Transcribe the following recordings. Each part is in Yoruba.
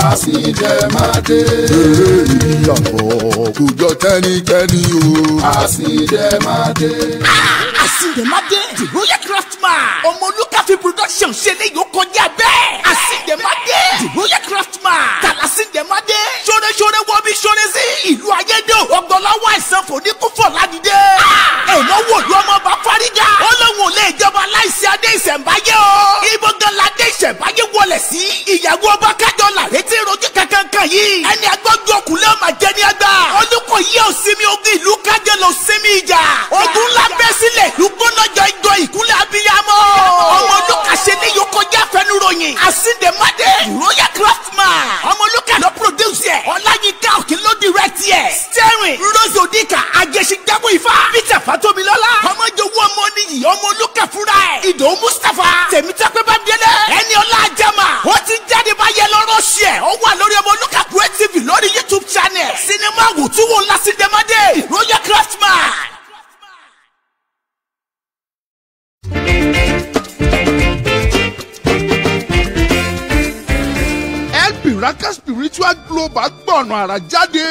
Àsìndẹ̀mádé. Ìyàbọ̀ kò jọ tẹ́nikẹ́ni o. Àsìndẹ̀mádé. Àsìndẹ̀mádé. The Royal Craftsman. Ọmọ Olúkàfí production ṣe lè yóò kọjá bẹ́ẹ̀. Àsìndẹ̀mádé. The Royal Craftsman. Tàlàsìndẹ̀mádé. Ṣoreṣore wọ bí ṣore sí. Ìlú ayédè ọgbọ̀nláwọ̀ àìsàn fòníkúfọ̀ ládìde. Èèyàn wò lú ọmọ bá fárígà. Ó lóun ò lè jọba láìsí adé ìṣẹ̀ǹbáyé o. Ibo gan la dé ìṣẹ̀ǹbáyé wọlé sí. Ìyàwó ọba kájọ làrètí rojú kankan yìí. Ẹni agbọ́jú ọkùnrin ọmọ jẹ ní àgbà. Olùkọ́ yìí ò sinmi ogun ìlú kájọ lọ sinmi ìjà. Ogun ńlá bẹ́ sílẹ̀ ìlú gbóná jọ ìkúnlẹ̀ abiyamọ. Ọmọ olùkàṣe ní yóò kọjá fẹnuròyìn. Àsìndẹ̀mádé Royal Craftsman. Ọmọ olùkà ló produce ẹ̀. Ọláyínká òkè ló direct ẹ̀. Steering Rose Odika Ajẹsìgbàgbọ́ Ifá. Peter Fatomilọ́lá. Ọmọ ìjòwú ọmọ níyì ọmọ olùkà fúnra ẹ̀. Ìdòwú Mustapha. Tèmítọ́pẹ́ Bámidélé. Ẹni ọlá àjàmà. Ó ti jáde báyẹ̀ lọ́rọ̀ ṣẹ̀. Ó wà lórí ọmọ olùkà Creative lórí YouTube channel. Sinimá wòtúwò Lásìndẹ̀mádé Royal Craftsman. Elbiraka Spiritual Global gbọ̀nà àrà jáde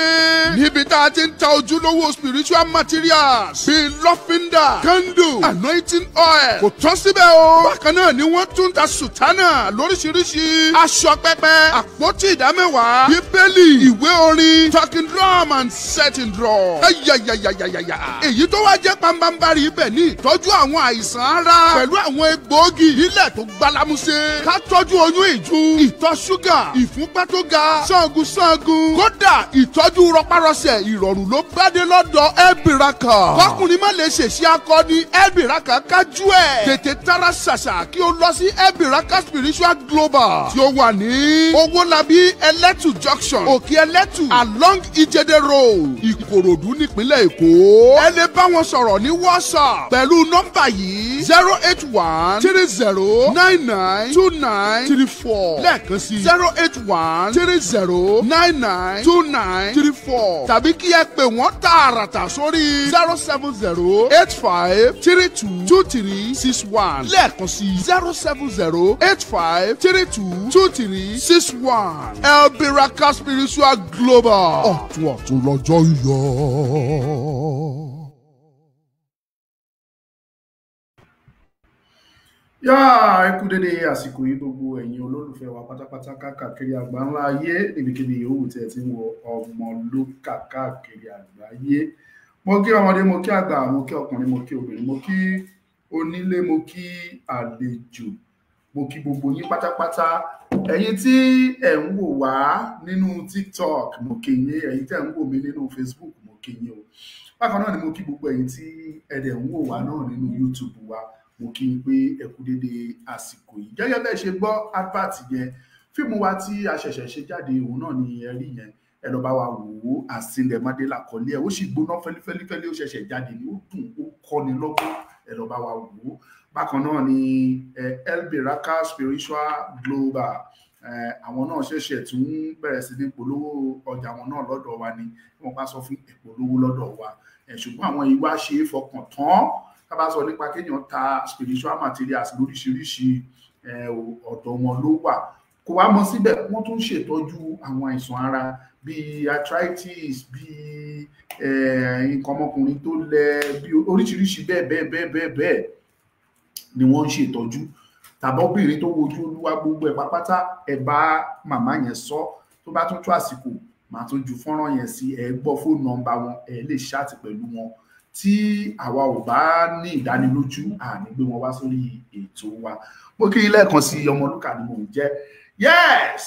níbi tá a ti ń ta ojúlówó spiritual materials bíi lọ́fíńdà, candle, anointing oil. Kò tán síbẹ̀ o. Bákan náà ni wọ́n tún ta sùtánà lóríṣiríṣi. Aṣọ pẹpẹ, àpótí ìdámẹ́wàá, bíbélì, ìwé orin, talking drum and setting drum. Ayayayayaya. Èyí tó wá jẹ́ pambambari ibẹ̀ ní ìtọ́jú àwọn àìsàn ara pẹ̀lú àwọn egbòogi ilẹ̀ tó gbálámúṣe. Ká tọ́jú oyún ìju, ìtọ̀ ṣúgà, ìfúnpá tó ga, ṣángun. Kódà ìtọ́jú rọpárọsẹ̀ ìrọ̀rùn ló gbádé lọ́dọ̀ Elbiraka. Kọkùnrin má lè ṣèṣe akọni Elbiraka kájú ẹ̀. Tètè tara ṣàṣà kí o lọ sí Elbiraka Spiritual Global tí ó wà ní Owólabí Ẹlẹ́tù Junction, Òkè Ẹlẹ́tù along Ìjẹ̀dẹ̀ Road, Ìkòròdú nípínlẹ̀ Èkó. Ẹ lè bá wọn sọ̀rọ̀ ní WhatsApp pẹ̀lú nọ́mbà yìí 08130992934 lẹ́ẹ̀kan sí 08130992934 tàbí kí ẹ pè wọ́n tààràtà sórí 07085322361 lẹ́ẹ̀kan sí 07085322361. Elbiraka Spiritual Global ọ̀tún lọ́jọ́ ń yọ. Ẹ kú dédé àsìkò yìí gbogbo ẹ̀yin olólùfẹ́ wa pátápátá káàkiri àgbáńlá ayé níbikíbi yòówù tí ẹ ti ń wo Ọmọlúkà káàkiri àgbáyé. Mo kí ọmọdé, mo kí àgbà, mo kí ọkùnrin, mo kí obìnrin, mo kí onílé, mo kí àlejò, mo kí gbogbo yín pátápátá. Ẹ̀yin tí ẹ ń wò wá nínú TikTok, mo kí yín. Ẹ̀yin tí ẹ ń wò mí nínú Facebook, mo kí yín o. Bákan náà ni mo kí gbogbo ẹ̀yin tí ẹ dẹ̀ ń wò wá náà nínú YouTube wa. Mo kí n pé ẹ kú dédé àsìkò yìí. Gẹ́gẹ́ bẹ́ẹ̀ ṣe gbọ́ advert yẹn, fíìmù wa tí a ṣẹ̀ṣẹ̀ ṣe jáde òun náà ni ẹ rí yẹn. Ẹ lọ bá wa wò ó, Àsìndẹ̀mádé làkọlé ẹ̀. Ó sì gbóná fẹ́lifẹ́lifẹ́lí, ó ṣẹ̀ṣẹ̀ jáde ní, ó dùn, ó kọ́ni lọ́gbọ́n. Ẹ lọ bá wa wò ó. Bákan náà ni Elbiraka Spiritual Global. Àwọn náà ṣẹ̀ṣẹ̀ tún bẹ̀rẹ̀ sí ní polówó ọjà wọn náà lọ́dọ̀ wa ni. Wọ́n bá sọ fún ìpolówó lọ́dọ̀ wa. Ṣùgbọ́n àwọn ìwà ṣe é fọkàn tán. Ká bá sọ nípa kéèyàn ta spiritual materials lóríṣiríṣi, ọ̀dọ̀ wọn ló wà. Kò wá mọ́ síbẹ̀, wọ́n tún ṣètọ́jú àwọn àìsàn ara bíi arthritis, bíi nǹkan ọmọkùnrin tó lẹ, bíi oríṣiríṣi bẹ́ẹ̀ ni wọ́n ń ṣètọ́jú. Tàbọ́bìnrin tó wojú Olúwa, gbogbo ẹ̀ pápátá ẹ bá màmá yẹn sọ. Tó bá tún tó àsìkò, màá tún ju fọ́nrán yẹn sí, ẹ gbọ́ fóònù nọ́mbà wọn, ẹ lè ṣáàtì pẹ̀lú wọn. tí àwa ò bá ní ìdánilójú àní gbé wọn wá sórí ètò wa. Mo kí yín lẹ́ẹ̀kan sí Ọmọlúkà ni mò ń jẹ́. Yes,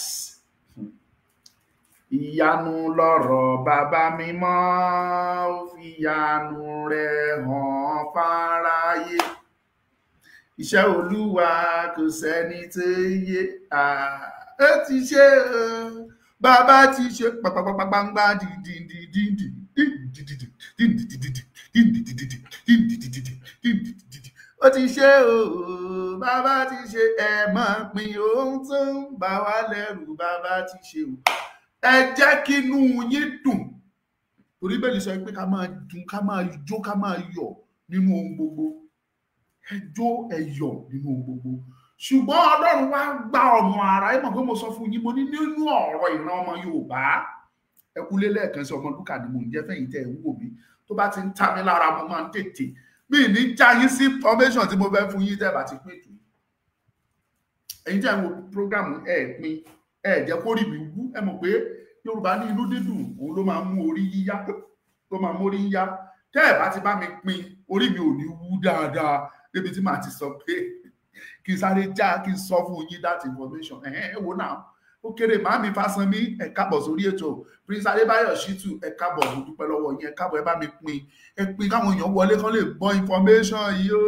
ìyanu lọ̀rọ̀ bàbá mímọ́, ó fi ìyanu rẹ̀ hàn fáráyé. Iṣẹ́ Olúwa kò sẹ́ni tó yé, ó ti ṣe bàbá ti ṣe pàpàpàpàgbà dìdìdìdìdì. Ó ti ṣe o, bàbá ti ṣe, ẹ máa pín ohun tó ń bà wá lẹ́rù, bàbá ti ṣe o. Ẹ jẹ́ kí inú yín dùn, torí bẹ́ẹ̀ ni sọ pé ká máa dùn, ká máa jó, ká máa yọ̀ nínú ohun gbogbo. Ẹ jó, ẹ yọ̀ nínú ohun gbogbo. Ṣùgbọ́n Ọlọ́run wá gba ọ̀nà àrà. Ẹ mọ̀ pé mo sọ fún yín, mo ní nínú ọ̀rọ̀ ìran ọmọ Yorùbá, ẹ kúlé lẹ́ẹ̀kan sí Ọmọlúkà ni mò ń jẹ́, fẹ̀yìn tẹ́ ẹ ń wò mí. Tó bá ti ń ta mí lára, mo máa ń tètè mi ní já yín sí information tí mo fẹ́ fún yín tẹ́ bá ti pín tù. Ẹ̀yin tí ẹ ń wo program ẹ pín, ẹ jẹ́ kó rí mi wú. Ẹ mọ̀ pé Yorùbá ní inú dídùn òun ló máa ń mú orí yíyá, tó máa mú orí yíyá. Tẹ́ ẹ bá ti bá mi pín, orí mi ò ní wú dáadáa débi tí màá ti sọ pé kí n sáré já, kí n sọ fún yín that information. Ẹ wo náà, ó kéré. Màámi Fásánmi, ẹ káàbọ̀ sórí ètò. Prince Adébáyọ̀ Ṣítù, ẹ káàbọ̀, mo dúpẹ́ lọ́wọ́ yín, ẹ káàbọ̀, ẹ bá mi pín, ẹ pín káwọn èèyàn wọlé kán lè gbọ́ information yìí o,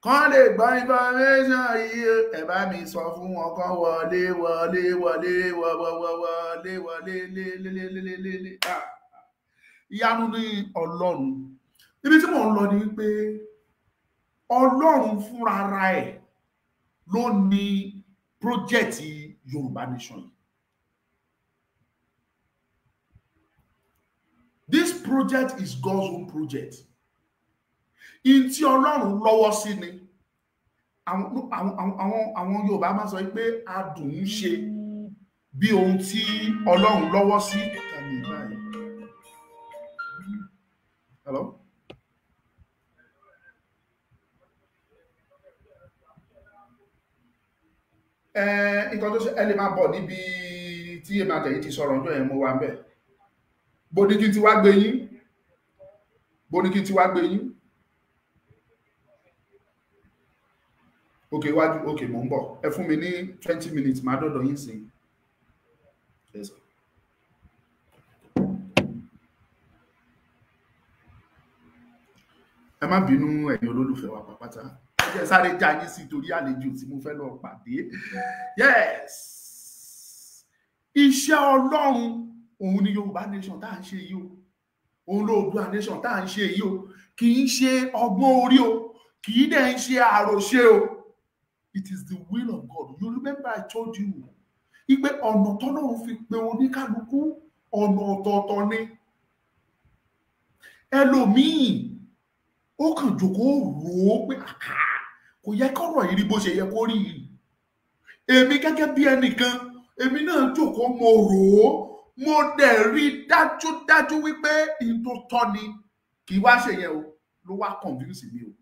kán lè gbọ́ information yìí o. Ẹ bá mi sọ fún wọn kán wọlé lé. Ìyanu ní Ọlọ́run. Ibi tí mò ń lọ ni wípé Ọlọ́run fúnra ara ẹ̀ ló ní project Yorùbá Nation yìí. This project is God's own project. In tí Ọlọ́run lọ́wọ́ sí ni. Àwọn Yorùbá máa sọ pé adùn ń ṣe bí ohun tí Ọlọ́run lọ́wọ́ sí. Hello? Nǹkan tó ṣe ẹ lè máa bọ̀ níbi tí èmi àtẹ̀yìn ti sọ̀rọ̀ ọjọ́ yẹn, mo wà ń bẹ̀. Bó ní kí n ti wá gbé yín? Ok, wájú, ok, mò ń bọ̀. Ẹ fún mi ní 20 minutes, máa dọ́dọ̀ yín sí. Yes, sir. Ẹ má bínú ẹ̀yin olólùfẹ́ wa pàpàtà. Ẹ jẹ́ sáré já yín sí torí àlejò tí mo fẹ́ lọ pàdé. Yes. Iṣẹ́ Ọlọ́run òun ni Yorùbá Nation tá à ń ṣe yìí o. Òun l'Oòduà Nation tá à ń ṣe yìí o. Kì í ṣe ọgbọ́n orí o. Kì í dẹ̀ ń ṣe àròṣe o. It is the will of God. You remember I told you. Ipe ọ̀nà tọ́lọ́run fi pe oníkálukú ọ̀nà ọ̀tọ̀ọ̀tọ̀ ni. Ẹlòmíì ó kàn jókòó rò ó pé kò yẹ kọ́rọ̀ yìí rí bó ṣe yẹ kó rí yìí. Èmi gẹ́gẹ́ bí ẹnìkan, èmi náà jókòó mo rò ó, mo dẹ̀ rí dájúdájú wípé ìyẹn tó tọ́ ni, kì í wá ṣe yẹn o, ló wá convince mi o.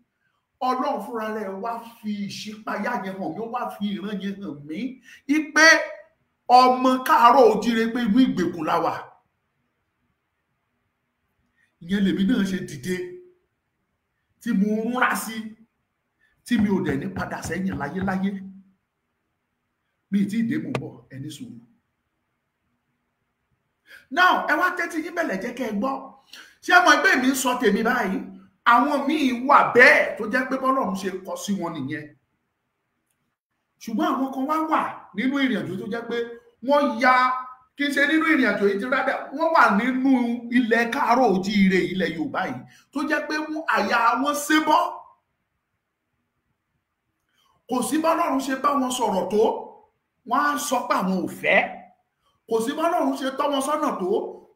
Ọlọ́run fúnra rẹ̀ wá fi ìṣípayá yẹn hàn mí, ó wá fi ìran yẹn hàn mí wípé ọmọ káàárọ̀ ojíire pé inú ìgbèkùn la wà. Ìyẹn lèmi náà ṣe dìde tí mo ń rá sí, tí mi ò dẹ̀ ní padà sẹ́yìn láyéláyé. Mi ì tí ì dé mò ń bọ̀, ẹni sùúrù. Now ẹ wá tẹ́tí yín bẹ̀lẹ̀ jẹ́ kẹ́ ẹ gbọ́. Ṣé ọmọ ẹgbẹ́ mi ń sọ tèmi báyìí? Àwọn míì wà bẹ́ẹ̀ tó jẹ́ pé bọ́lọ́run ṣe kọ sí wọn nìyẹn. Ṣùgbọ́n àwọn kan wá wà nínú ìrìnàjò tó jẹ́ pé wọ́n ya, kì í ṣe nínú ìrìnàjò yìí ti rádà, wọ́n wà nínú ilẹ̀ káàárọ̀ ojíire ilẹ̀ Yorùbá yìí tó jẹ́ pé àyà wọn ṣe bọ́. Kò sí bọ́lọ́run ṣe bá wọn sọ̀rọ̀ tó, wọ́n á sọ pé àwọn ò fẹ́. Kò sí bọ́lọ́run ṣe tọ́ wọn sọ́nà tó,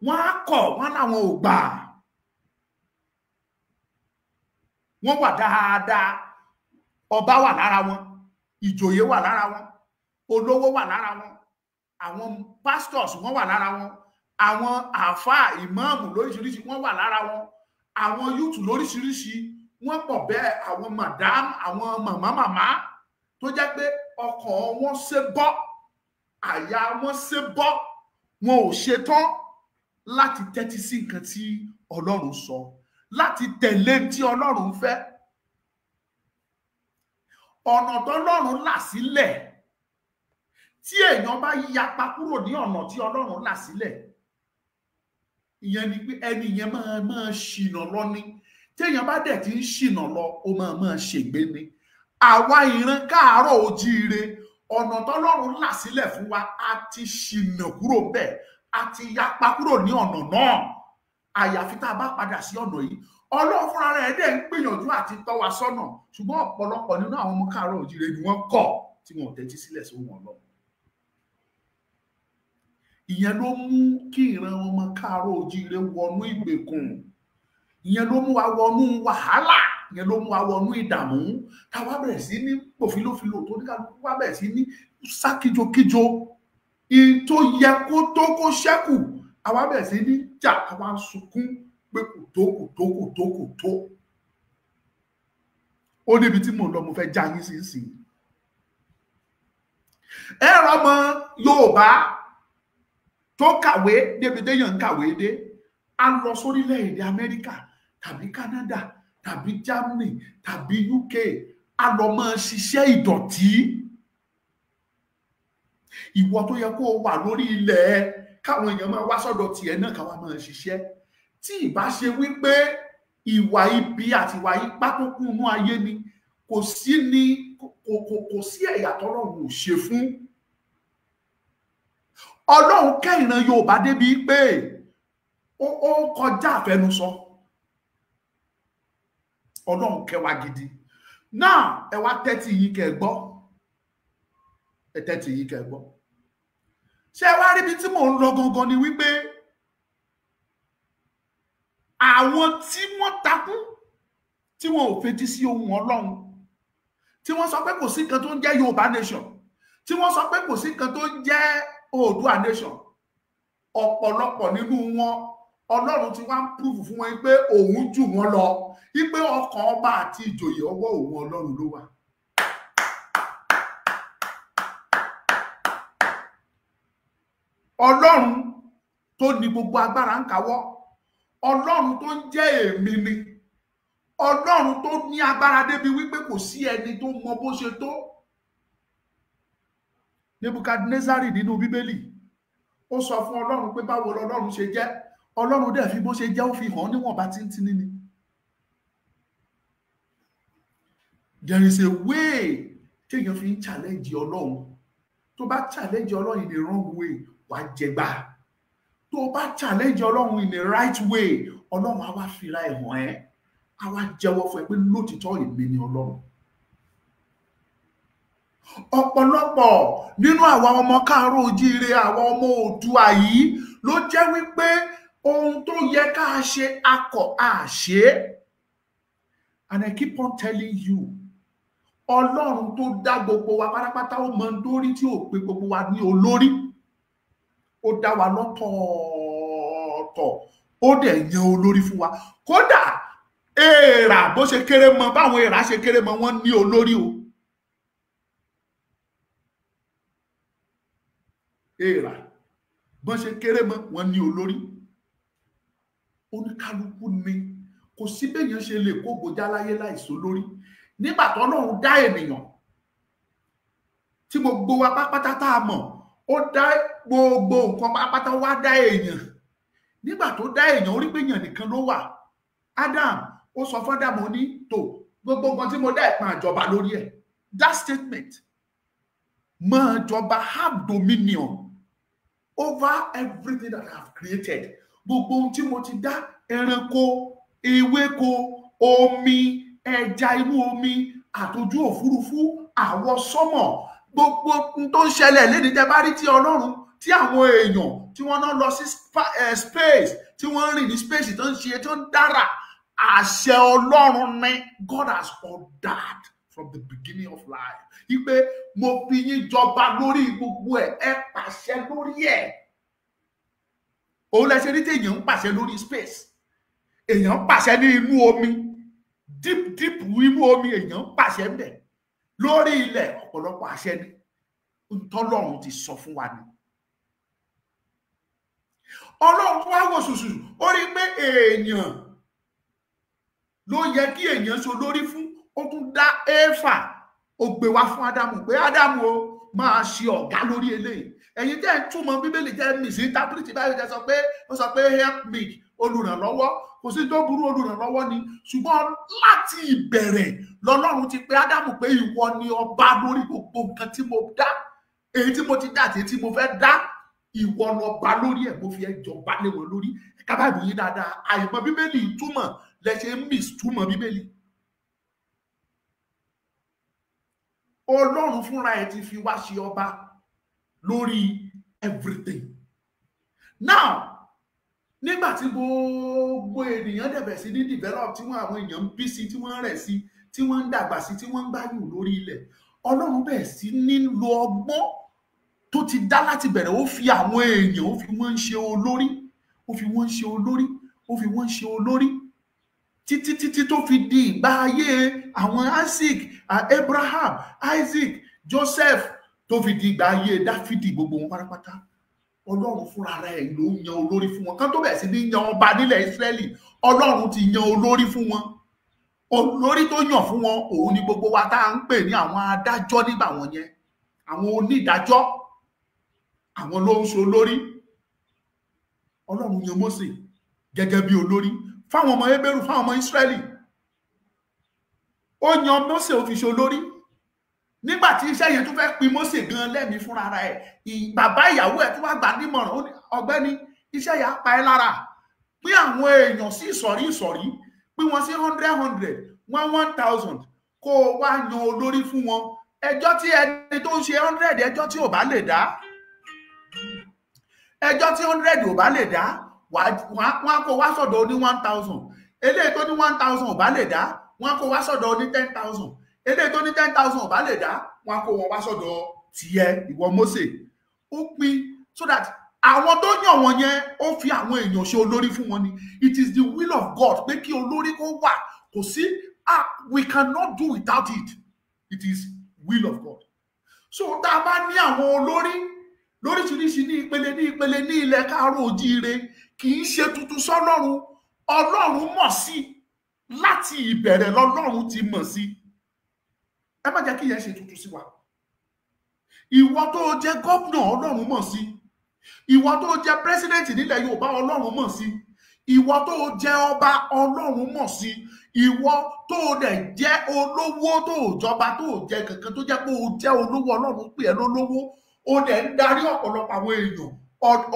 wọ́n á kọ̀, wọ́n láwọn ò gbà. Wọ́n wà dáadáa, ọba wà lára wọn, ìjòyè wà lára wọn, olówó wà lára wọn, àwọn pastors wọ́n wà lára wọn, àwọn àfáà ìmáàmù lóríṣiríṣi wọ́n wà lára wọn, àwọn youth lóríṣiríṣi wọ́n pọ̀ bẹ́ẹ̀, àwọn madam, àwọn màmá tó jẹ́ pé ọkàn wọn ṣe bọ́, àyà wọn ṣe bọ́, wọn ò ṣetán láti tẹ́tí sí nǹkan tí Ọlọ́run sọ, láti tẹ̀lé tí Ọlọ́run fẹ́. Ọ̀nà tọ́lọ́run là sílẹ̀, tí èèyàn bá yapa kúrò ní ọ̀nà tí Ọlọ́run là sílẹ̀, ìyẹn ni pé ẹni yẹn máa ṣìnà lọ ni. Téèyàn bá dẹ̀ ti ń ṣìnà lọ, ó máa ṣègbé ni. Àwa ìran káàárọ̀ ojíire, ọ̀nà tọ́lọ́run là sílẹ̀ fún wa, a ti ṣìnà kúrò bẹ́ẹ̀, a ti yapa kúrò ní ọ̀nà náà. Àyàfi tá a bá padà sí ọ̀nà yìí. Ọlọ́run fúnra rẹ̀ dẹ̀ ń gbìyànjú àti tọ́ wa sọ́nà, ṣùgbọ́n ọ̀pọ̀lọpọ̀ nínú àwọn ọmọ káàárọ̀ ojíire ni wọ́n kọ̀ tí wọn ò tẹ́tí sílẹ̀ sí ohùn Ọlọ́run. Ìyẹn ló mú kí ìran ọmọ káàárọ̀ ojíire wọnú ìgbèkùn. Ìyẹn ló mú wa wọnú wàhálà, ìyẹn ló mú wa wọnú ìdààmú. Táwa bẹ̀rẹ̀ sí ní pòfilófilò, tó ní kálukú wa bẹ̀rẹ̀ sí ní sá kíjokíjo. Tó yẹ kó tó kó ṣẹ́kù, àwa bẹ̀rẹ̀ sí ní jà, àwa ń sunkún pé kò tó. Ó níbi tí mò ń lọ, mo fẹ́ já yín sí. Ẹ̀rọ ọmọ Yorùbá tó kàwé débi déyàn ń kàwé dé, a lọ sórílẹ̀-èdè Amẹ́ríkà tàbí Canada tàbí Germany tàbí UK, a lọ máa ṣiṣẹ́ ìdọ̀tí. Ìwọ tó yẹ kó wà lórí ilẹ̀ káwọn èèyàn máa wá sọ́dọ̀ tiẹ̀ náà káwa máa ṣiṣẹ́. Tí ìbá ṣe wípé ìwà ibi àti ìwà ipá tó kún inú ayé ni, kò sí ẹ̀yà tọ́lọ́run ò ṣe fún. Ọlọ́run kẹ́ ìran Yorùbá débi pé ó kọjá àfẹnusọ. Ọlọ́run kẹ́ wa gidi. Náà ẹ wá tẹ́tí yìí kẹ́ gbọ́. Ẹ tẹ́tí yìí kẹ́ gbọ́. Ṣé wá rí bí tí mò ń lọ gangan ni wípé àwọn tí wọ́n takú, tí wọ́n ò fetí sí ohùn Ọlọ́run, tí wọ́n sọ pé kò sí nǹkan tó ń jẹ́ Yorùbá nation, tí wọ́n sọ pé kò sí nǹkan tó ń jẹ́ Oòduà nation, ọ̀pọ̀lọpọ̀ nínú wọn Ọlọ́run ti wá ń prove fún wọn pé òun jù wọ́n lọ, wípé ọkàn ọba àti ìjòyè ọwọ́ òun Ọlọ́run ló wà. Ọlọ́run tó ní gbogbo agbára ń káwọ́, Ọlọ́run tó ń jẹ́ èmi ni, Ọlọ́run tó ní agbára débi wípé kò sí ẹni tó mọ bó ṣe tó. Nebukadnezari nínú Bíbélì, ó sọ fún Ọlọ́run pé báwo lọ́lọ́run ṣe jẹ́. Ọlọ́run dẹ̀ fi bó ṣe jẹ́ ó fi hàn níwọ̀nba tíntínní ni. There is a way téèyàn fi ń challenge Ọlọ́run. Tó bá challenge Ọlọ́run in the wrong way, wàá jẹgbà. Tó bá challenge Ọlọ́run in the right way, Ọlọ́run á wá fira ẹ̀ hàn ẹ́, á wá jẹ́wọ́ fún ẹ pé lótìtọ́ èmi ni Ọlọ́run. Ọ̀pọ̀lọpọ̀ nínú àwọn ọmọ káàárọ̀ ojíire, àwọn ọmọ Oòduà yìí ló jẹ́ wípé ohun tó yẹ ká ṣe akọ̀ àṣe. And I keep on telling you, Ọlọ́run tó dá gbogbo wa pátápátá, ó mọ nítorí tí ò pé gbogbo wa ní olórí. Ó dá wa lọ́tọ̀ọ̀tọ̀, ó dẹ̀ yan olórí fún wa. Kódà èèrà bó ṣe kéré mọ, báwọn èèrà ṣe kéré mọ, wọ́n ní olórí o. Èèrà bó ṣe kéré mọ, wọ́n ní olórí. Oníkálukú ni, kò sí béèyàn ṣe lè kó gbòjá láyé láìsí olórí. Nígbà tó Ọlọ́run dá ènìyàn, tí gbogbo wa pátápátá tá a mọ̀, ó dá gbogbo nǹkan pátápátá, wá dá èèyàn. Nígbà tó dá èèyàn, ó rí pé èèyàn nìkan ló wà. Adam, ó sọ fún Adam, ó ní tó gbogbo nǹkan tí mo dá ẹ̀ máa jọba lórí ẹ̀. That statement, máa jọba, have dominion over everything that I have created. Gbogbo ohun tí mo ti dá, ẹranko, ewéko, omi, ẹja inú omi, àtòjú òfurufú, àwọ̀ sọ́mọ̀, gbogbo ohun tó ń ṣẹlẹ̀ lédè tẹ́ bá rí tí Ọlọ́run, tí àwọn èèyàn tí wọ́n náà lọ sí space, tí wọ́n rìn ní space, tó ń ṣe, tó ń dára, àṣẹ Ọlọ́run ni. God has ordered from the beginning of life. Ipe mo fi yín jọba lórí gbogbo ẹ̀, ẹ pàṣẹ lórí ẹ̀. Òun lẹ ṣe rí tí èèyàn ń pàṣẹ lórí space, èèyàn ń pàṣẹ ní inú omi, deep inú omi, èèyàn ń pàṣẹ ńbẹ̀. Lórí ilẹ̀, ọ̀pọ̀lọpọ̀ àṣẹ ni. Ntọ́lọ́run ti sọ fún wa ni. Ọlọ́run tó wá wò ṣùṣù ó rí pé èèyàn ló yẹ kí èèyàn ṣe olórí fún, ó tún dá Éfà ó gbé wá fún Ádámù pé Ádámù o máa ṣe ọ̀gá lórí eléyìí. Ẹ̀yin tẹ́ ń túmọ̀ Bíbélì tẹ́ misinterpret báyìí tẹ́ sọ pé help me, olùrànlọ́wọ́, kò sí tó burú, olùrànlọ́wọ́ ni, ṣùgbọ́n láti ìbẹ̀rẹ̀ lọ́lọ́run ti pè Ádámù pé ìwọ ni ọba lórí gbogbo nǹkan tí mo dá, èyí tí mo ti dá àti èyí tí mo fẹ́ dá, ìwọ lọba lórí ẹ̀, mo fi ẹ́ jọba lé wọn lórí. Ká bá yín dáadáa, àìmọ̀ Bíbélì túmọ̀ lẹ́ṣẹ̀ ń mistúmọ̀ Bíbélì. Ọlọ́run fúnra ẹ̀ ti fi wá ṣe ọba lórí everything. Now nígbà tí gbogbo ènìyàn dẹ̀bẹ̀ sí ní develop, tí wọ́n àwọn èèyàn ń bí sí, tí wọ́n rẹ̀ sí, tí wọ́n ń dàgbà sí, tí wọ́n ń gbáyùn lórí ilẹ̀, Ọlọ́run bẹ̀rẹ̀ sí ní lo ọgbọ́n tó ti dá láti bẹ̀rẹ̀, ó fi àwọn èèyàn, ó fi wọ́n ń ṣe olórí, ó fi wọ́n ń ṣe olórí, ó fi wọ́n ń ṣe olórí títí tó fi di ìgbà ayé àwọn Abraham, Isaac, Joseph, tó fi di ìgbà ayé Dáfídì, gbogbo wọn pátápátá. Ọlọ́run fúnra rẹ̀ ló yan olórí fún wọn. Kán tó bẹ̀rẹ̀ sí ní yan ọba nílẹ̀ Ísírẹ́lì, Ọlọ́run ti yan olórí fún wọn. Olórí tó yàn fún wọn, òun ni gbogbo wa tá à ń pè ní àwọn adájọ́ nígbà wọn yẹn, àwọn onídàájọ́, àwọn ló ń ṣe olórí. Ọlọ́run yan Mósè gẹ́gẹ́ bí olórí fáwọn ọmọ Hébérù, fáwọn ọmọ Ísírẹ́lì. Ó yan Mósè ó fi ṣe olórí. Nígbà tí iṣẹ́ yẹn tó fẹ́ pin Mósè gan lẹ́mìí fúnra ẹ̀, bàbá ìyàwó ẹ̀ tó wá gbà nímọ̀ràn, ó ní ọ̀gbẹ́ni, iṣẹ́ yà pa ẹ́ lára, pín àwọn èèyàn sí ìsọ̀rí ìsọ̀rí, pín wọn sí 100, 1000, kó o wá yan olórí fún wọn. Ẹjọ́ tí ẹni tó ń ṣe 100, ẹjọ́ tí ò bá lè dá, ẹjọ́ tí 100 ò bá lè dá, wọ́n kó wá sọ́dọ̀ oní 1000. Eléyìí tó ní 1000 ò bá lè dá, wọ́n kó wá sọ́dọ̀ oní 10,000. Eléyìí tó ní 10,000 ò bá lè dá, wọ́n kó wọn wá sọ́dọ̀ tiẹ̀, ìwọ Mósè. Ó pín so that àwọn tó yàn wọ́n yẹn, ó fi àwọn èèyàn ṣe olórí fún wọn ni. It is the will of God pé kí olórí kó wà. Kò sí, we cannot do without it. It is will of God. So tá a bá ní àwọn olórí lóríṣiríṣi ní ìpele ní ilẹ̀ Káàárọ̀ Oòjíire, kì í ṣe tuntun sọ́lọ́run. Ọlọ́run mọ̀ sí láti ìbẹ̀rẹ̀, lọ́lọ́run ti mọ̀ sí. Ẹ má jẹ́ kí yẹn ṣe tuntun sí wa. Ìwọ tó jẹ́ gómìnà, Ọlọ́run mọ̀ sí. Ìwọ tó jẹ́ pírẹsidẹ́ǹtì nílẹ̀ Yorùbá, Ọlọ́run mọ̀ sí. Ìwọ tó jẹ́ ọba, Ọlọ́run mọ̀ sí. Ìwọ tó dẹ̀ jẹ́ olówó, tó jọba, tó jẹ́ kankan, tó jẹ́ pé o jẹ́ olówó, Ọlọ́run pè ẹ́ lólówó, o dẹ̀ ń darí ọ̀pọ̀lọpọ̀ àwọn èèyàn,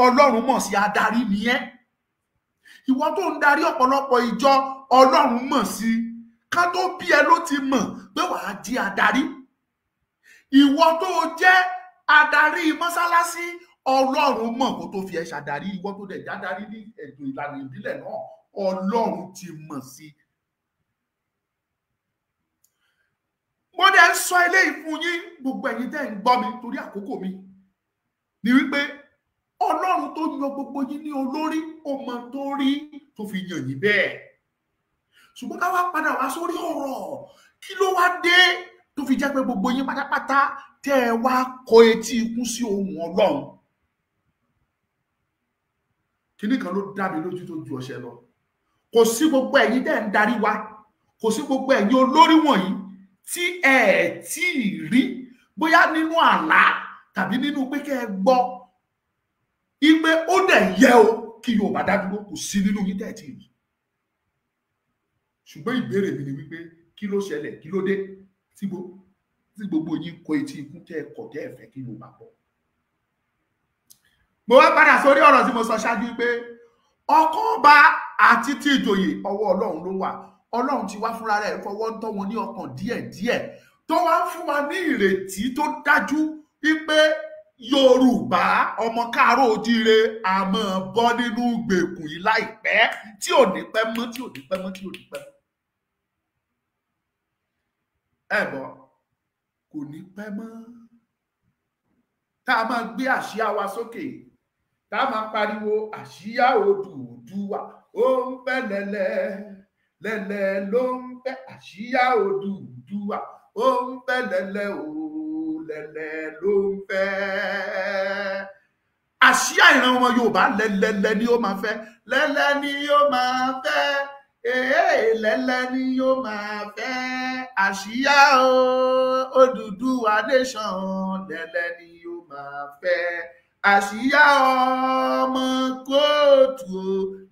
Ọlọ́run mọ̀ sí, adarí nìyẹn. Ìwọ tó ń darí ọ̀pọ̀lọpọ̀ ìjọ, Ọlọ́run mọ̀ sí. Ká tó bí ẹ ló ti mọ̀ pé wàá di adarí. Ìwọ tó jẹ́ adarí mọ́sálásí, Ọlọ́run mọ̀ kó tó fi ẹ ṣàdarí. Ìwọ tó dẹ̀ jádarí ní ètò ìlànà ìbílẹ̀ náà, Ọlọ́run ti mọ̀ sí. Mo dẹ̀ ń sọ eléyìí fún yín, gbogbo ẹ̀yin tẹ́ ń gbọ́ mi torí àkókò mi, ni wípé Ọlọ́run tó yan gbogbo yín ní olórí, ó mọ tó rí tó fi yàn yín bẹ́ẹ̀. Ṣùgbọ́n ká wá padà wá sórí ọ̀rọ̀, kí ló wá dé tó fi jẹ́ pé gbogbo yín pátápátá tẹ́ ẹ wá kọ etí ikún sí ohùn Ọlọ́run? Kíní kan ló dá mi lójú tó ju ọ̀sẹ̀ lọ. Kò sí gbogbo ẹ̀yin tẹ́ ń darí wa, kò sí gbogbo ẹ̀yin olórí wọ̀nyí tí ẹ tí rí bóyá nínú àlá tàbí nínú pé kẹ́ ẹ gbọ́ ipe ó dẹ̀ yẹ o kí Yorùbá dá dúró, kò sí nínú yín tẹ́ ẹ tí rí. Ṣùgbọ́n ìbéèrè mi ni wípé kí ló ṣẹlẹ̀, kí ló dé tí gbogbo yín kọ etí ikún tẹ́ ẹ kọ̀ tẹ́ ẹ fẹ́ kí Yorùbá gbọ́. Mo wá padà sórí ọ̀rọ̀ tí mo sọ ṣáájú pé ọkọ ọba àti tí ìjòyè ọwọ́ Ọlọ́run ló wà. Ọlọ́run ti wá fúnra rẹ̀ fọwọ́ ń tọ́ wọn ní ọkàn díẹ̀díẹ̀, tó wá ń fún wa ní ìrètí tó dájú wípé Yorùbá, ọmọ Káàárọ̀ Oòjíire, a máa bọ́ nínú ìgbèkùn yìí láìpẹ́, tí ò ní pẹ́ mọ́, tí ò ní pẹ́ mọ́, tí ò ní pẹ́ mọ́. Ẹ gbọ́, kò ní pẹ́ mọ́. Tá a máa gbé àsíá wa sókè, tá a máa pariwo àsíá Odùduwà, ó ń fẹ́ lẹ́lẹ́, lẹ́lẹ́ ló ń fẹ́ àsíá Odùduwà, ó ń fẹ́ lẹ́lẹ́ o, lẹ́lẹ́ ló ń fẹ́. àsíá ìran ọmọ Yorùbá lẹ́lẹ́lẹ́ ni ó máa fẹ́, lẹ́lẹ́ ni ó máa fẹ́, lẹ́lẹ́ ni ó máa fẹ́, àsíá Odùduwà nation lẹ́lẹ́ ni ó máa fẹ́, àsíá ọmọ kóòtù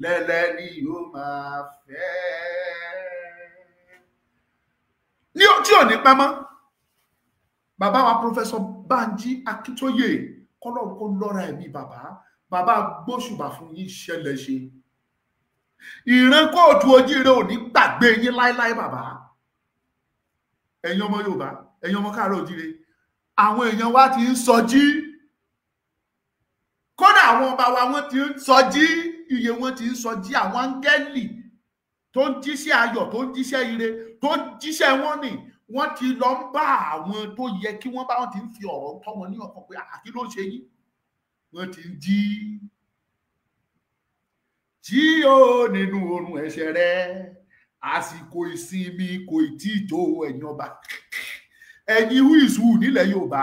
lẹ́lẹ́ ni ó máa fẹ́. Ní tí ò ní pẹ́ mọ́, bàbá wa Professor Banji Akíntóyè kọ́lọ́run kó lọ́ra ẹ̀mí bàbá gbóṣùbà fún yín ṣẹlẹ̀ ṣe. Ìran kóòtù ojíire ò ní gbàgbé yín láéláé bàbá. Ẹ̀yin ọmọ Yorùbá, ẹ̀yin ọmọ káàárọ̀ ojíire, àwọn èèyàn wa ti ń sọjí, kódà àwọn ọba wa wọ́n ti ń sọjí, iye wọn ti ń sọjí, àwọn áńgẹ́lì tó ń jíṣẹ́ ayọ̀, tó ń jíṣẹ́ ire, tó ń jíṣẹ́ wọn ni wọ́n ti lọ ń bá àwọn tó yẹ kí wọ́n bá wọn ti ń fi ọ̀rọ̀ tọ́ wọn ní ọkàn pé àkí ló ń ṣe yín, wọ́n ti ń jí o nínú oorun ẹ̀ṣẹ̀ rẹ, àsìkò ìsinmi kò tí ì tó ẹ̀yin ọba, ẹ̀yin wíìsù nílẹ̀ Yorùbá,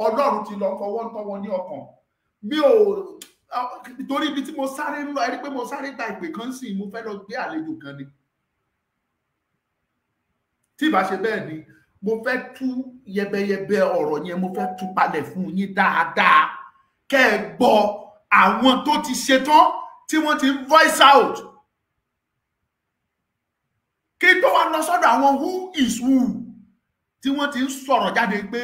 Ọlọ́run ti lọ fọwọ́ tọ́ wọn ní ọkàn. Mi ò torí ibi tí mo sáré lọ, ẹ rí pé mo sáré gba ìpè kan sí, mo fẹ́ lọ gbé àlejò kan ni. Tí ìbá ṣe bẹ́ẹ̀ ni mo fẹ́ tú yẹbẹyẹbẹ ọ̀rọ̀ yẹn, mo fẹ́ tú palẹ̀ fún yín dáadáa kẹ́ ẹ gbọ́ àwọn tó ti ṣetán tí wọ́n ti ń voice out, kí tó wá lọ sọ́dọ̀ àwọn who is who tí wọ́n ti ń sọ̀rọ̀ jáde pé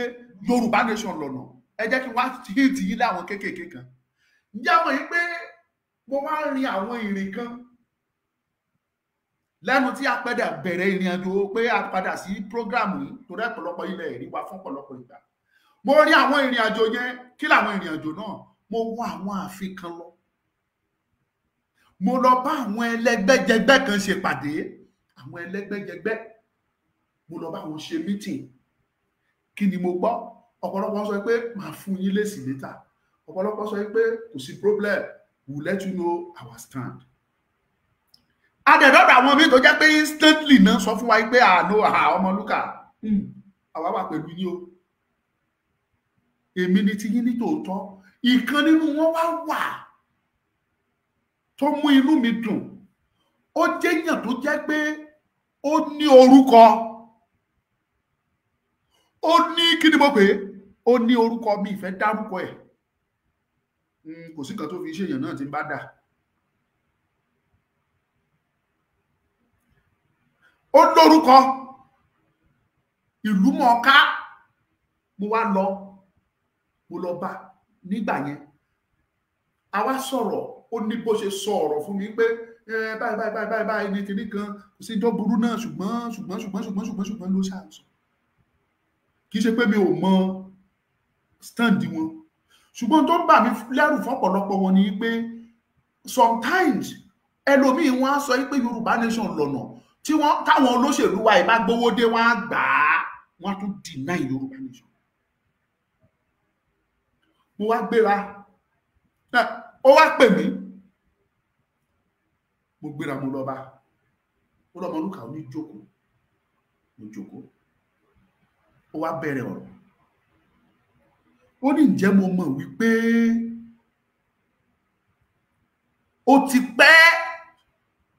Yorùbá nation lọ́nà. Ẹ jẹ́ kí wá hint yín láwọn kéékèèké kan. Ǹjẹ́ mọ̀ yín pé mo wá rin àwọn ìrìn kan lẹ́nu tí a padà bẹ̀rẹ̀ ìrìn àjò pé a padà sí prógrámù yìí torí ọ̀pọ̀lọpọ̀ ilẹ̀ èrí wa fún ọ̀pọ̀lọpọ̀ ìgbà. Mo rí àwọn ìrìn àjò yẹn. Kí làwọn ìrìn àjò náà? Mo wọ àwọn ààfin kan lọ, mo lọ bá àwọn ẹlẹ́gbẹ́jẹgbẹ́ kan ṣe pàdé, àwọn ẹlẹ́gbẹ́jẹgbẹ́, mo lọ bá wọn ṣe meeting. Kí ni mo gbọ́? Ọ̀pọ̀lọpọ̀ sọ pé màá fún yín lésì later, ọ̀pọ̀lọpọ̀ sọ pé kò sí problem, we will let you know our stand. Adẹ̀dọ́dọ̀ àwọn míì tó jẹ́ pé instantly náà sọ fún wa pé àánú Ọmọlúkà, àwa wà pẹ̀lú yín o, èmi ni ti yín ní tòótọ́. Ìkan nínú wọn wá wà tó mú inú mi dùn. Ó jẹ́yàn tó jẹ́ pé ó ní orúkọ, ó ní kí ni mo pè é, ó ní orúkọ, mi ìfẹ́ dárúkọ ẹ̀, kò sí nǹkan tó fi ṣèyàn náà tí ń bá dà. Ó lórúkọ, ìlú mọ̀ọ́ká. Mo wá lọ, mo lọ bá nígbà yẹn, a wá sọ̀rọ̀. Ó ní bó ṣe sọ ọ̀rọ̀ fún mi pé báyìí ní kinní kan, kò sí tó burú náà, ṣùgbọ́n ló ṣàṣọ. Kì í ṣe pé mi ò mọ stand wọn, ṣùgbọ́n tó ń bà mí lẹ́rù fọ́pọ̀lọpọ̀ wọn ni pé sometimes ẹlòmíì wọn á sọ pé Yorùbá nation lọ́nà tí wọ́n táwọn olóṣèlú wa ìbá gbówó dé, wọ́n á gbà á, wọ́n á tún deny Yorùbá nation. Mo wá gbéra, ó wá pè mí, mo gbéra, mo lọ bá, ó lọ Ọmọlúkà, ó ní jókòó, mo jókòó. Ó wá bẹ̀rẹ̀ ọ̀rọ̀. Ó ní ǹjẹ́ mo mọ̀ wípé ó ti pẹ́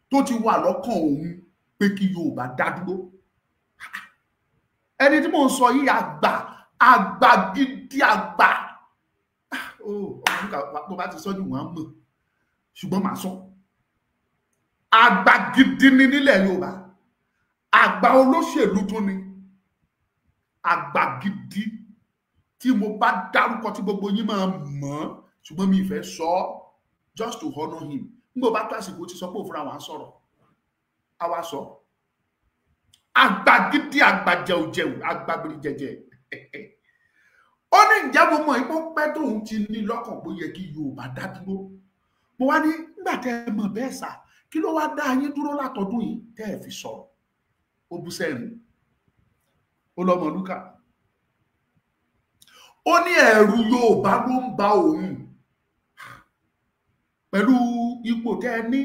tó ti wà lọ́kàn òun pé kí Yorùbá dá dúró. Ẹni tí mò ń sọ yìí àgbà gidi, àgbà. Ọmọlúkà tó bá ti sọ ní wọ́n mọ̀, ṣùgbọ́n màá sọ. Àgbà gidi ni nílẹ̀ Yorùbá, àgbà olóṣèlú tún ni, àgbà gidi tí mo bá dárúkọ tí gbogbo yín máa mọ̀, ṣùgbọ́n mi ìfẹ́ sọ just to honour him. Nígbà bá tó àsìkò ti sọ pé òfin àwọn sọ̀rọ̀, àwa sọ. Àgbà gidi, àgbà jẹ̀ùjẹ̀ù, àgbà gbìrìjẹ̀jẹ̀. Ó ní ǹjẹ́ mo mọ̀ ipò pẹ́ tóun ti ní lọ́kàn pé ó yẹ kí Yorùbá dá dúró. Mo wá ní nígbà tẹ́ ẹ mọ̀ bẹ́ẹ̀ sà, kí ló wá dá yín dúró látọdún yìí tẹ́ ẹ fi sọ̀rọ̀? Ó bú sẹ́rìn. Ó lọ Ọmọlúkà, ó ní ẹ̀rù Yorùbá ló ń ba òun pẹ̀lú ipò tẹ́ ẹ ní,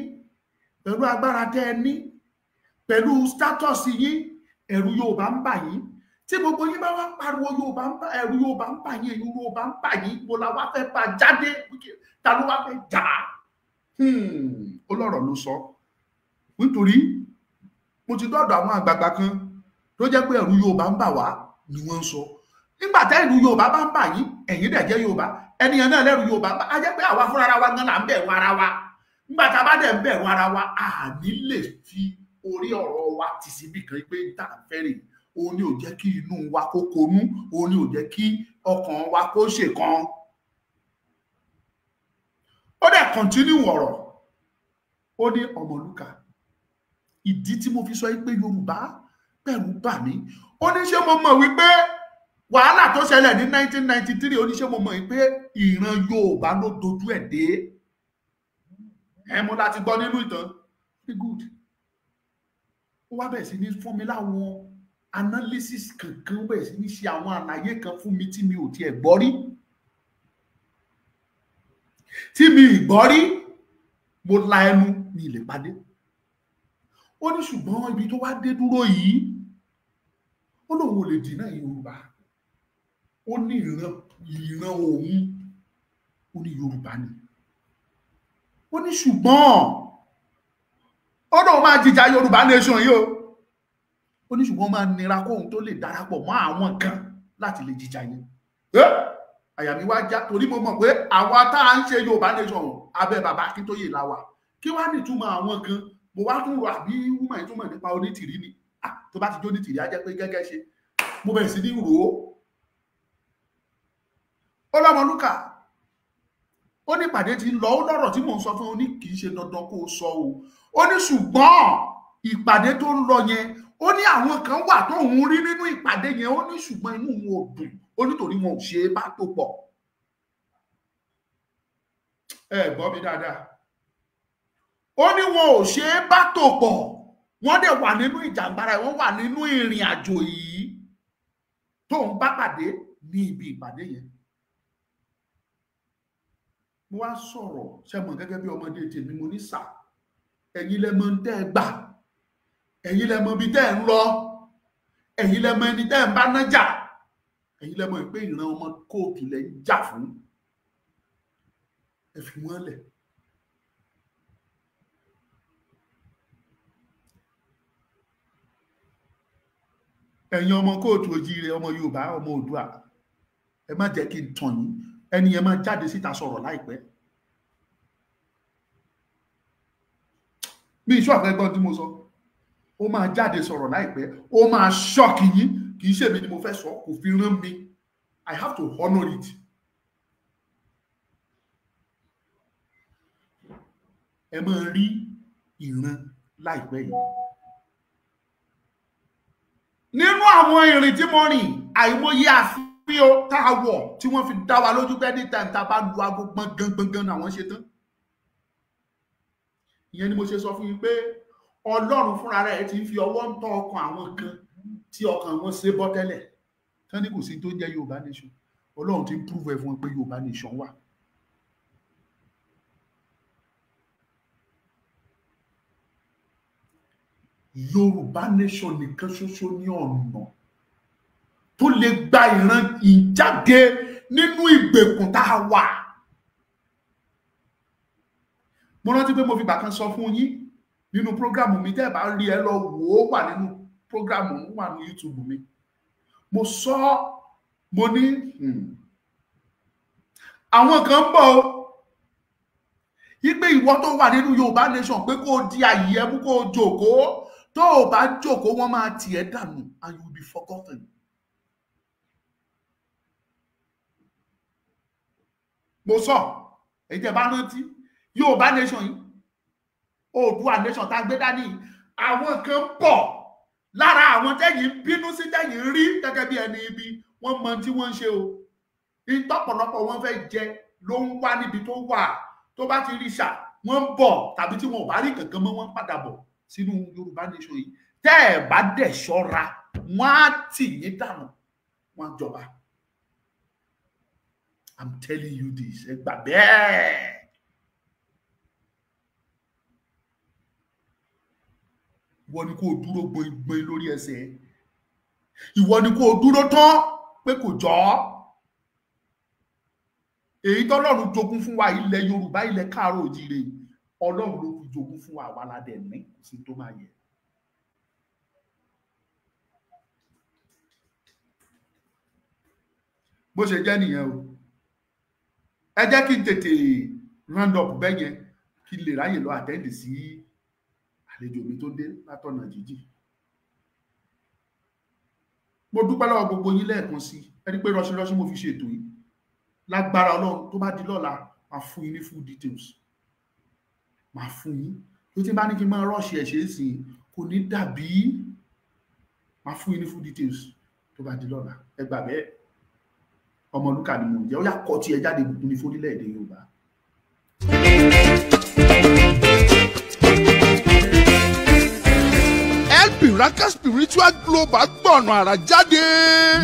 pẹ̀lú agbára tẹ́ ẹ ní, pẹ̀lú status yín, ẹ̀rù Yorùbá ń bà yín. tí gbogbo yín bá wá pariwo Yorùbá ń bá ẹ̀rù Yorùbá ń bà yín Yorùbá ń bà yín mo la wá fẹ́ bá jáde ta ló wá fẹ́ jà á ó lọ́rọ̀ ló sọ nítorí mo ti dọ́dọ̀ àwọn àgbààgbà kan tó jẹ́ pé ẹ̀rù Yorùbá ń bà wá ni wọ́n ń sọ nígbà tẹ́ ẹ̀rù Yorùbá bá ń bà yín ẹ̀yin dẹ̀ jẹ́ Yorùbá ẹnìyàn náà lẹ́rù Yorùbá á jẹ́ pé àwa fúnra wa gan là ń bẹ̀rù ara wa nígbà tá a bá dẹ̀ ń bẹ̀rù ara wa a ní lè fi orí ọ̀rọ̀ wa tì síbì kan pé tá à ń fẹ́rẹ̀ òun ni ò jẹ́ kí inú wa kó konú òun ni ò jẹ́ kí ọkàn wa kó ṣèkan. Ó dẹ̀ kọ̀ntínú ọ̀rọ̀ ó ní Ọmọlúkà ìdí tí mo fi sọ pé Yorùbá bẹ̀rù bà mí ó ní ṣé mo mọ̀ wípé wàhálà tó ṣẹlẹ̀ ní 1993 ó ní ṣé mo mọ̀ wípé ìran Yorùbá ló dojú ẹ̀ dé mo láti gbọ́ nínú ìtàn very good ó wá bẹ̀rẹ̀ sí ní fún mi láwọn analysis kankan bẹ̀rẹ̀ sí ní ṣe àwọn àlàyé kan fún mi tí mi ò tiẹ̀ gbọ́ rí mo la ẹnu ní ilé padé ó ní ṣùgbọ́n ibi tó wá dé dúró yìí ó lóun ò lè dínà Yorùbá ó ní ìran òun ó ní Yorùbá ni ó ní ṣùgbọ́n ó lóun máa jìjà Yorùbá nation yìí ó ní ṣùgbọ́n máa nira kóhun tó lè darapọ̀ mọ́ àwọn kan láti lè jìjà yẹn àyà mi wá já torí mo mọ̀ pé àwa tá à ń ṣe Yorùbá nation abẹ́ bàbá Akíntóyè la wà kí wá nìtumọ̀ àwọn kan mo wá tún rò àbí woman tó mọ̀ nípa onítìrí ni tó bá ti jó onítìrí á jẹ́ pé gẹ́gẹ́ ṣe mo bẹ̀rẹ̀ sí ní rò ó lọ́mọlúkà ó ní ìpàdé ti lọ ó lọ́rọ̀ tí mò ń sọ fún un ní kì í ṣe dandan kó o sọ ó ní ṣùgbọ́n ìpàdé tó ń lọ yẹn ó ní àwọn kan wà tó ń rí nínú ìpàdé yẹn ó ní ṣùgbọ́n inú wọn ò dùn ó nítorí wọn ò ṣe é bá tó pọ̀ gbọ́ mi dáadáa ó ní wọn ò ṣe é bá tó pọ̀ wọ́n dẹ̀ wà nínú ìjàngbara wọ́n wà nínú ìrìn àjò yìí tó ń bá pàdé ní ibi ìpàdé yẹn mo wá sọ̀rọ̀ ṣẹ́mọ̀ gẹ́gẹ́ bí ọmọdé tèmi mo ní sà ẹ̀yin lẹ mọ̀ ń tẹ́ ẹ gbà ẹ̀yin lẹ mọ̀ ibi tẹ́ ẹ ń lọ ẹ̀yin lẹ mọ̀ ẹni tẹ́ ẹ ń bá nájà ẹ̀yin lẹ mọ̀ pé ìran ọmọ kóòtù lẹ ń jà fún ẹ fi wọ́n lẹ̀. ẹ̀yin ọmọ kóòtù òjíire ọmọ Yorùbá ọmọ Oòduà ẹ má jẹ́ kí n tàn yín ẹni yẹn máa jáde síta sọ̀rọ̀ láìpẹ́ bí iṣu àfẹ́gbọ́n tí mo sọ ó máa jáde sọ̀rọ̀ láìpẹ́ ó máa ṣọ́ọ̀kì yín kì í ṣèmi ni mo fẹ́ sọ kò fi rán mi I have to honour it. ẹ máa rí ìran láìpẹ́ yìí nínú àwọn ìrìn tí mo rìn àìmọye àfihàn tá a wọ̀ tí wọ́n fi dá wa lójú pé ní time tá a bá lu aago gbọ̀ngbọ̀ngbọ̀n àwọn ṣe tán ìyẹn ni mo ṣe sọ fún yín pé Ọlọ́run fúnra rẹ̀ ti ń fi ọwọ́ ń tọ́ ọkàn àwọn kan tí ọkàn wọn ṣe bọ́ tẹ́lẹ̀ tán ní kò sí tó jẹ́ Yorùbá nation Ọlọ́run ti ń prove ẹ̀ fún wọn pé Yorùbá nation wà. Yorùbá nation nìkan ṣoṣo ní ọ̀nà tó lè gba ìran ìjáde nínú ìgbèkùn tá a wà. Mo rántí pé mo fi bàkan sọ fún yín nínú prógrámù mi tẹ́ ẹ bá rí ẹ lọ wò ó wà nínú prógrámù wà ní YouTube mi. Mo sọ mo ní àwọn kan ń bọ̀ o yí pé ìwọ tó wà nínú Yorùbá nation pé kó o di àyè ẹ mú kó o jókòó tó o bá jókòó wọ́n máa tì ẹ́ dànù and you will be forgotten. Mo sọ èyí tẹ́ bá rántí Yorùbá nation yìí Oòduà nation tá a gbé dání àwọn kan pọ̀ lára àwọn tẹ́yìn bínú sí tẹ́yìn rí gẹ́gẹ́ bí ẹni ibi wọ́n mọ tí wọ́n ń ṣe o ìtọ́pọ̀lọpọ̀ wọn fẹ́ jẹ ló ń wá níbi tó wà tó bá ti rí ṣà wọ́n ń bọ̀ tàbí tí wọn ò bá rí kankan mọ́ wọ́n padà bọ̀ sínú Yorùbá nation yìí tẹ́ ẹ̀ bá dẹ̀ ṣọ́ra wọ́n á tì yín dànù wọ́n á jọba. I'm telling you this ẹ gbà bẹ́ẹ̀. Wọ́n ní kó o dúró gbọ̀ngbọ̀n lórí ẹsẹ̀ ìwọ ni kó o dúró tán pé kò jọ èyí tọ́lọ́run jogún fún wa ilẹ̀ Yorùbá ilẹ̀ káàárọ̀ òjíire Ọlọ́run ló fi jogún fún wa àwa la dẹ̀ ní kò sí tó máa yẹ. bó ṣe jẹ́ nìyẹn o ẹ jẹ́ kí n tètè round up bẹ́ẹ̀ yẹn kí n lè ráyè lọ àtẹ́ǹdì sí àlejò mi tó dé látọ̀nà jíjìn. mo dúpẹ́ lọ́wọ́ gbogbo yín lẹ́ẹ̀kan sí ẹni pé rọ́ṣírọ́ṣí mo fi ṣètò yìí lágbára Ọlọ́run tó bá di lọ́la máa fún yín ní full details máa fún yín tó ti bá ní kí n máa rọ́ọ̀ṣì ẹ̀ ṣe é sìn kò ní dàbí máa fún yín ní full details tó bá di lọ́la ẹ gbà bẹ́ẹ̀ Ọmọlúkà ni mò ń jẹ́ ó yà kọ́ tí ẹ jáde ìbùkún ní fórílẹ̀-èdè Yorùbá. Miracle Spiritual Global gbọ̀nà àrà jáde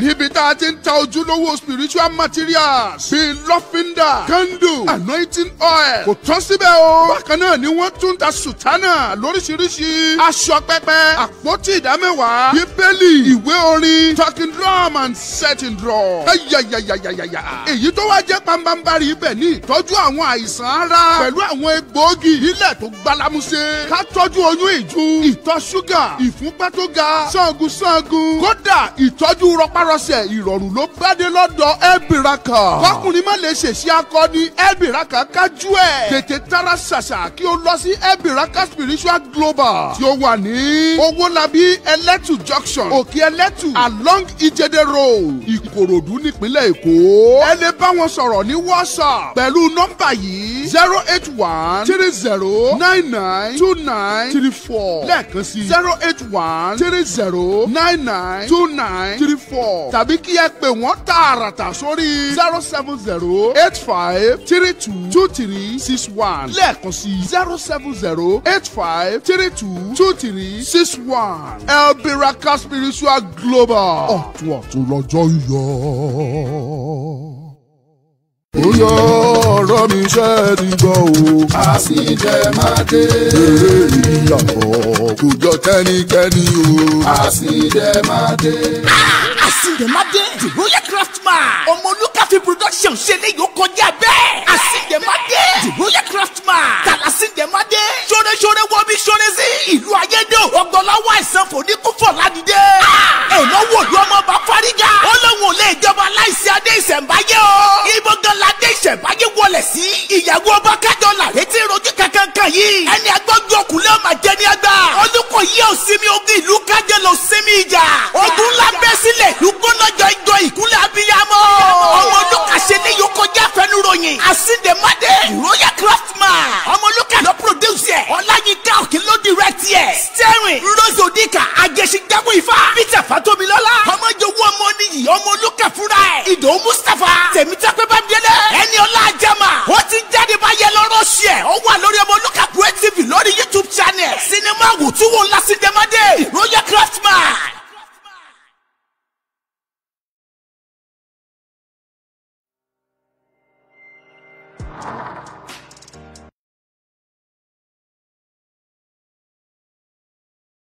níbi tá a ti ń ta ojúlówó spiritual materials bíi lọ́fíńdà candle anointing oil kò tán síbẹ̀ o. bákan náà ni wọ́n tún ta sùtánà lóríṣiríṣi aṣọ pẹpẹ àpótí ìdámẹ́wàá bíbélì ìwé orin talking drum and setting drum. ayayayayaya èyí tó wá jẹ́ pambambari ibẹ̀ ní ìtọ́jú àwọn àìsàn ara pẹ̀lú àwọn egbòogi ilẹ̀ tó gbálámúṣe ká tọ́jú oyún ìju ìtọ̀ ṣúgà ìfúnpá tó ga sangun kódà ìtọ́jú rọpárọsẹ̀ ìrọ̀rùn ló gbádé lọ́dọ̀ Elbiraka kọkùnrin má lè ṣèṣe akọni Elbiraka kájú ẹ̀ tètè tara ṣàṣà kí o lọ sí Elbiraka Spiritual Global tí ó wà ní Owólabí Ẹlẹ́tù junction Òkè Ẹlẹ́tù along Ìjẹ̀dẹ̀ road Ìkòròdú nípínlẹ̀ Èkó ẹ lè bá wọn sọ̀rọ̀ ní WhatsApp pẹ̀lú nọ́mbà yìí 08130992934 lẹ́ẹ̀kan sí 08130992934 tàbí kí ẹ pè wọ́n tààràtà sórí 07085322361 lẹ́ẹ̀kan sí 07085322361 Elbiraka Spiritual Global ọ̀tún lọ́jọ́ yọ. ó yọ ọ̀rọ̀ mi ṣe ti gbọ́ o. àṣìjẹ máa dé. ìyàtọ̀ kò jọ kẹ́nikẹ́ni o. àṣìjẹ máa dé. àṣìjẹ máa dé. The Royal Craftsman. Ọmọlúkà fi production ṣe lè yóò kọjá bẹ́ẹ̀. àṣìjẹ máa dé. The Royal Craftsman. tàlàṣìjẹ máa dé. ṣoreṣore wọ bí ṣore sí. ìlú ayédè ọgbọ̀nlọ́wọ́ àìsàn fòníkúfọ̀ ládìde. èèmọ̀ wò ló ọmọ bá fárígà. ó lóun ò lè jọba láìsí adé ìṣẹ̀ǹbáyé o. ibo gan la dé ìṣẹ̀ǹbáyé wọlé sí. ìyàwó ọba kájọ làrètí rojú kankan yìí. ẹni agbọ́njú ọkùnrin ọmọ jẹ ní àgbà. olùkọ́ yìí ò sinmi ogun ìlú kájọ lọ sinmi ìjà. ogun ńlá bẹ́ sílẹ̀ ìlú gbọ́nàjọ ìjọ ìkúnlẹ̀ abiyamọ. ọmọ olùkà ṣe ní yóò kọjá fẹnuròyìn. àsìndèmádé Royal Craftsman. ọmọ olùkà ló produce ẹ̀. ọláyínká òkè ló direct ẹ̀. steering Rose Odika àjẹsí jábọ̀ ifá. Peter